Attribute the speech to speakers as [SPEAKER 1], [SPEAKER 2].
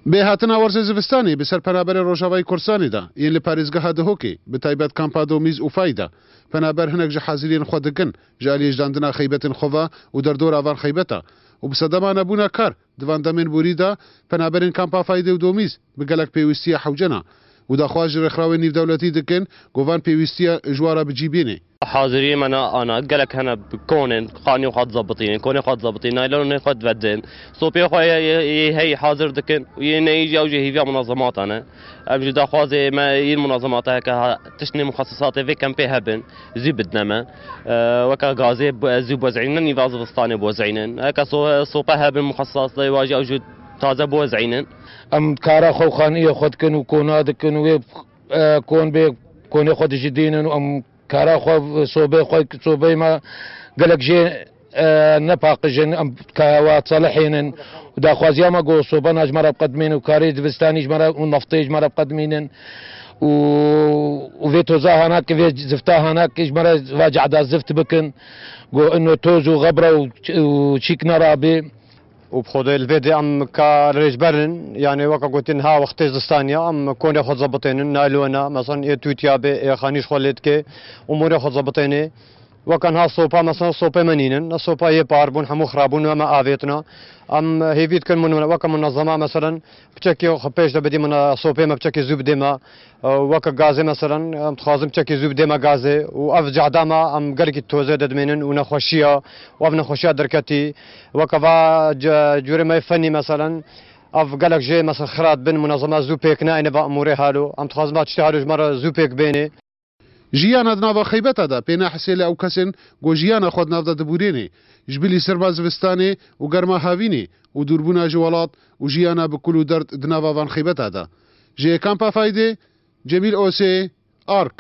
[SPEAKER 1] بهاتنا ورز زوستانی بسر پنابر روجاوی کورسانی دا این لپاریزگاه دهوکی به تایبت کامپا دومیز و فایده پنابر هنگ جحازیرین خودگن جالیش داندنا خیبت خواه و در دور آوان خیبتا و بصدما نبونا کار دوان دمین بوریدا پنابرین کامپا فایده و دومیز بگلک پیوستی حوجنا و دا خواج رخراوی نیو دولتی دکن گوان پیوستی جوارا بجیبینه
[SPEAKER 2] حاضرين انا قالك هنا بكونن قاني وخد ضابطين كوني خد ضابطين نايلون خد بدن صوبي خويا هي حاضر دكن يجي اوجه هي منظمات انا ابجد اخوازي ما المنظمات هكا تشني مخصصات في كان بي هبن زي بدنما وكا غازي زي بوزعين نيفاز فستاني بوزعين هكا صوبا هبن مخصصات يواجه اوجه تازه بوزعين
[SPEAKER 3] ام كارا خو خانيه خد كن وكونا دكن و كون بي كوني خد جدين ام كارا خو صوبي ما قالك جي نباق جن ام كوات صالحين ودا خوازيا ما جو صوبنا جمره بقدمين وكاري دبستاني جمره ونفطي جمره بقدمين وفي توزا هناك في زفتا هناك جمره واجع دا زفت بكن جو انه توزو غبره وشيك نرابي
[SPEAKER 4] وبخذ الفيديو ام كارجبرن يعني وكا قلتين ها وقت زستانيا ام كوني خد ضبطين نالونا مثلا يتويتيا بي خانيش خليتك اموري خد ضبطيني وكان ها صوبا مثلا صوبا منينن الصوبا يباربون حمو خرابون وما آفيتنا ام هيفيت كن من وكا منظمه مثلا بتشكي خبيش بدي من صوبا ما بتشكي زوب ديما وكا غازي مثلا ام تخازم بتشكي زوب ديما غازي وافجع داما ام قالك توزه ددمنن ونخوشيا وابن خوشيا دركتي وكا جوري ما يفني مثلا اف قالك جي مثلا خرات بين منظمه زوبيك ناينه باموري هالو ام تخازم تشتهالو مره زوبيك بيني
[SPEAKER 1] جیانا دناوا خیبتا دا پینا حسیل او کسن گو جیانا خود ناو دا دبورینه جبلی سرباز وستانه و گرما هاوینه و دوربونا جوالات و جیانا بکلو درد دناوا وان خیبتا دا جی کامپا فایده جمیل اوسه آرک